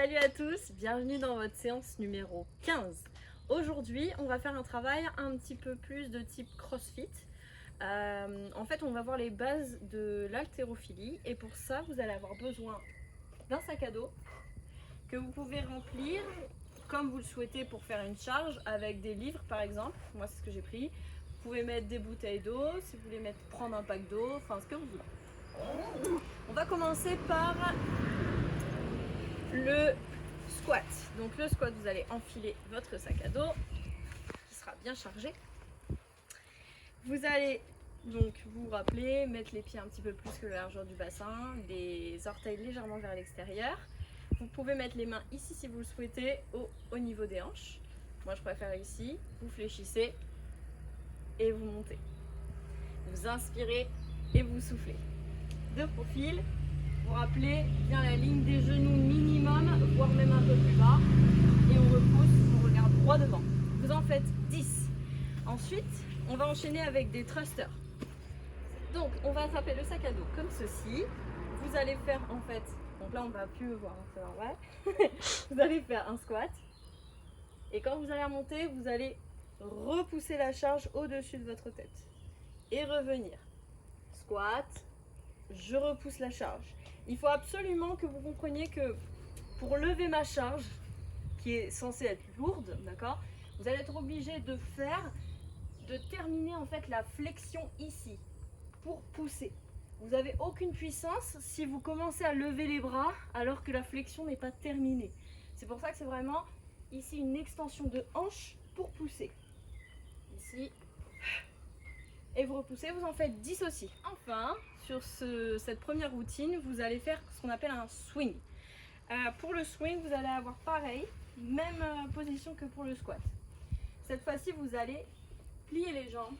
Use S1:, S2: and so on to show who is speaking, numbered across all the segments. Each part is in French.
S1: Salut à tous, bienvenue dans votre séance numéro 15. Aujourd'hui, on va faire un travail un petit peu plus de type CrossFit. En fait, on va voir les bases de l'haltérophilie et pour ça, vous allez avoir besoin d'un sac à dos que vous pouvez remplir comme vous le souhaitez pour faire une charge avec des livres par exemple. Moi, c'est ce que j'ai pris. Vous pouvez mettre des bouteilles d'eau, si vous voulez prendre un pack d'eau, enfin ce que vous voulez. On va commencer par le squat. Donc le squat, vous allez enfiler votre sac à dos qui sera bien chargé. Vous allez donc vous rappeler, mettre les pieds un petit peu plus que la largeur du bassin, les orteils légèrement vers l'extérieur. Vous pouvez mettre les mains ici si vous le souhaitez, au niveau des hanches. Moi je préfère ici. Vous fléchissez et vous montez. Vous inspirez et vous soufflez. De profil, vous rappelez bien la ligne des genoux minimum, voire même un peu plus bas. Et on repousse, on regarde droit devant. Vous en faites 10. Ensuite, on va enchaîner avec des thrusters. Donc, on va attraper le sac à dos comme ceci. Vous allez faire en fait, donc là on ne va plus me voir, c'est normal. Vous allez faire un squat. Et quand vous allez remonter, vous allez repousser la charge au-dessus de votre tête. Et revenir. Squat. Je repousse la charge. Il faut absolument que vous compreniez que pour lever ma charge, qui est censée être lourde, d'accord, vous allez être obligé de terminer en fait la flexion ici pour pousser. Vous n'avez aucune puissance si vous commencez à lever les bras alors que la flexion n'est pas terminée. C'est pour ça que c'est vraiment ici une extension de hanche pour pousser. Ici. Et vous repoussez, vous en faites 10 aussi. Enfin, sur cette première routine, vous allez faire ce qu'on appelle un swing. Pour le swing, vous allez avoir pareil, même position que pour le squat. Cette fois-ci, vous allez plier les jambes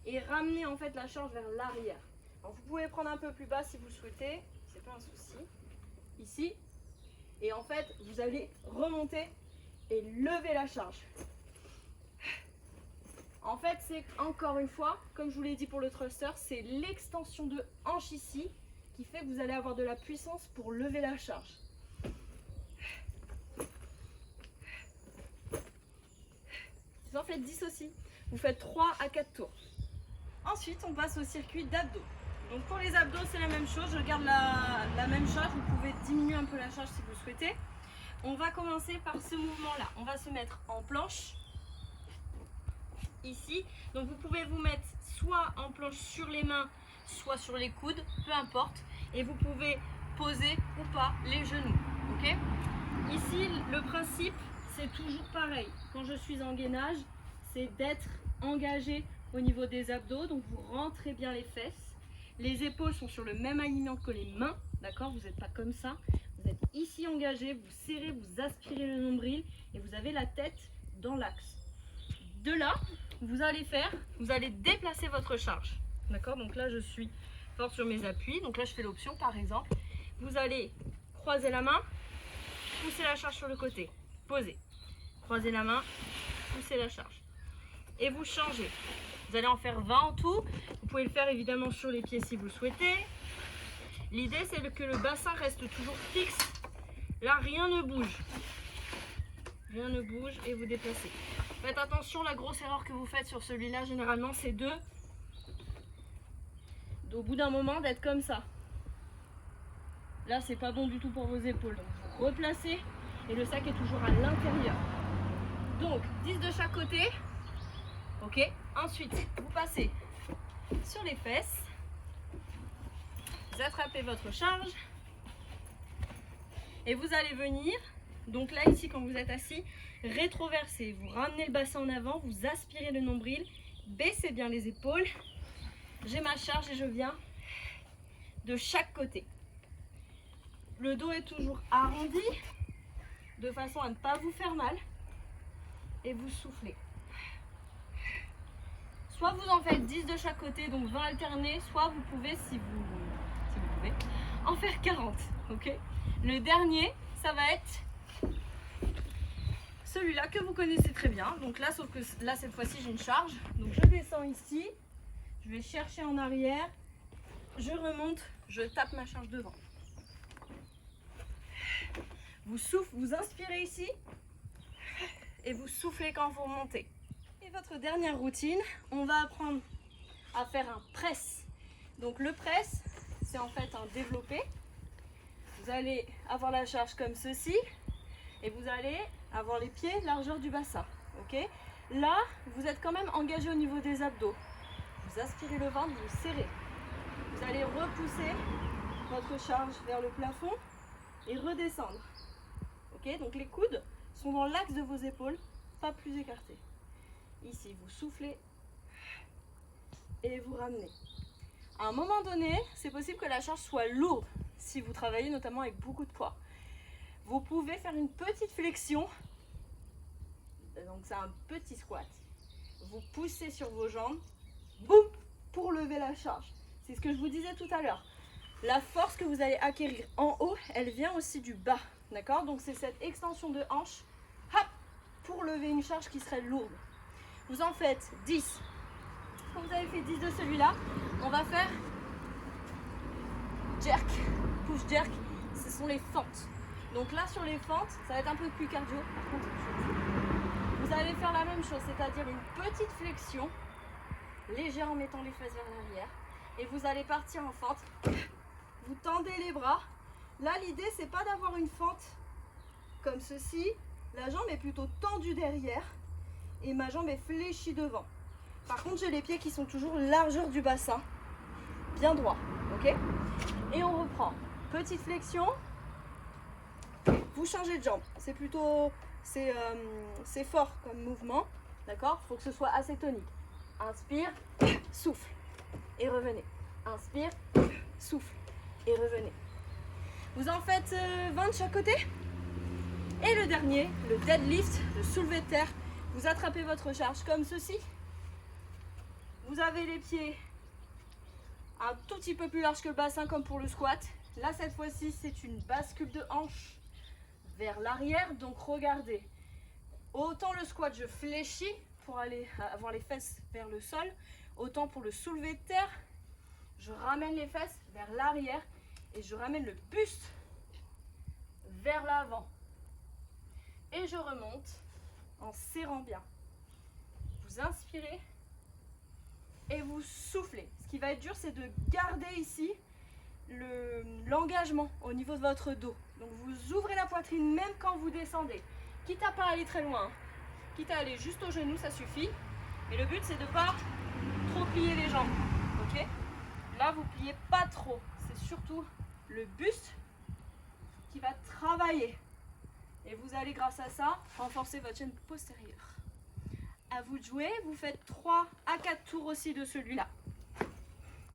S1: et ramener en fait la charge vers l'arrière. Vous pouvez prendre un peu plus bas si vous le souhaitez, c'est pas un souci. Ici, et en fait, vous allez remonter et lever la charge. En fait, c'est encore une fois, comme je vous l'ai dit pour le thruster, c'est l'extension de hanche ici qui fait que vous allez avoir de la puissance pour lever la charge. Vous en faites 10 aussi. Vous faites 3 à 4 tours. Ensuite, on passe au circuit d'abdos. Donc pour les abdos, c'est la même chose. Je garde la même charge. Vous pouvez diminuer un peu la charge si vous le souhaitez. On va commencer par ce mouvement-là. On va se mettre en planche. Ici, donc vous pouvez vous mettre soit en planche sur les mains, soit sur les coudes, peu importe, et vous pouvez poser ou pas les genoux, ok? Ici, le principe, c'est toujours pareil. Quand je suis en gainage, c'est d'être engagé au niveau des abdos, donc vous rentrez bien les fesses. Les épaules sont sur le même alignement que les mains, d'accord? Vous n'êtes pas comme ça. Vous êtes ici engagé, vous serrez, vous aspirez le nombril et vous avez la tête dans l'axe. De là, vous allez déplacer votre charge. D'accord? Donc là, je suis fort sur mes appuis. Donc là, je fais l'option, par exemple. Vous allez croiser la main, pousser la charge sur le côté. Posez. Croisez la main, poussez la charge. Et vous changez. Vous allez en faire 20 en tout. Vous pouvez le faire évidemment sur les pieds si vous le souhaitez. L'idée, c'est que le bassin reste toujours fixe. Là, rien ne bouge. Rien ne bouge et vous déplacez. Faites attention, la grosse erreur que vous faites sur celui-là, généralement, c'est au bout d'un moment, d'être comme ça. Là, c'est pas bon du tout pour vos épaules. Donc, vous replacez et le sac est toujours à l'intérieur. Donc, 10 de chaque côté. Ok. Ensuite, vous passez sur les fesses. Vous attrapez votre charge. Et vous allez venir... Donc là, ici, quand vous êtes assis, rétroversez. Vous ramenez le bassin en avant, vous aspirez le nombril, baissez bien les épaules. J'ai ma charge et je viens de chaque côté. Le dos est toujours arrondi, de façon à ne pas vous faire mal. Et vous soufflez. Soit vous en faites 10 de chaque côté, donc 20 alternés, soit vous pouvez, si vous pouvez, en faire 40. Okay. Le dernier, ça va être... celui-là que vous connaissez très bien. Donc là, sauf que là, cette fois-ci, j'ai une charge. Donc je descends ici, je vais chercher en arrière, je remonte, je tape ma charge devant. Vous inspirez ici et vous soufflez quand vous remontez. Et votre dernière routine, on va apprendre à faire un press. Donc le press, c'est en fait un développé. Vous allez avoir la charge comme ceci et vous allez avoir les pieds largeur du bassin. Ok? Là, vous êtes quand même engagé au niveau des abdos. Vous aspirez le ventre, vous serrez. Vous allez repousser votre charge vers le plafond et redescendre. Ok? Donc les coudes sont dans l'axe de vos épaules, pas plus écartés. Ici, vous soufflez et vous ramenez. À un moment donné, c'est possible que la charge soit lourde si vous travaillez notamment avec beaucoup de poids. Vous pouvez faire une petite flexion, donc c'est un petit squat. Vous poussez sur vos jambes, boum, pour lever la charge. C'est ce que je vous disais tout à l'heure. La force que vous allez acquérir en haut, elle vient aussi du bas, d'accord? Donc c'est cette extension de hanche, hop, pour lever une charge qui serait lourde. Vous en faites 10. Quand vous avez fait 10 de celui-là, on va faire jerk, push jerk, ce sont les fentes. Donc là sur les fentes, ça va être un peu plus cardio. Par contre, vous allez faire la même chose, c'est-à-dire une petite flexion, légère en mettant les fesses vers l'arrière. Et vous allez partir en fente. Vous tendez les bras. Là l'idée c'est pas d'avoir une fente comme ceci. La jambe est plutôt tendue derrière et ma jambe est fléchie devant. Par contre, j'ai les pieds qui sont toujours largeur du bassin, bien droit, ok? Et on reprend. Petite flexion. Vous changez de jambe. C'est plutôt, c'est fort comme mouvement, d'accord? Il faut que ce soit assez tonique. Inspire, souffle et revenez. Inspire, souffle et revenez. Vous en faites 20 de chaque côté. Et le dernier, le deadlift, le soulevé de terre. Vous attrapez votre charge comme ceci. Vous avez les pieds un tout petit peu plus larges que le bassin comme pour le squat. Là, cette fois-ci, c'est une bascule de hanche vers l'arrière. Donc, regardez. Autant le squat, je fléchis pour aller avoir les fesses vers le sol. Autant pour le soulevé de terre, je ramène les fesses vers l'arrière et je ramène le buste vers l'avant. Et je remonte en serrant bien. Vous inspirez. Et vous soufflez. Ce qui va être dur, c'est de garder ici l'engagement au niveau de votre dos. Donc vous ouvrez la poitrine même quand vous descendez. Quitte à pas aller très loin, quitte à aller juste au genou, ça suffit. Mais le but, c'est de ne pas trop plier les jambes. Ok? Là, vous pliez pas trop. C'est surtout le buste qui va travailler. Et vous allez, grâce à ça, renforcer votre chaîne postérieure. À vous de jouer, vous faites 3 à 4 tours aussi de celui-là.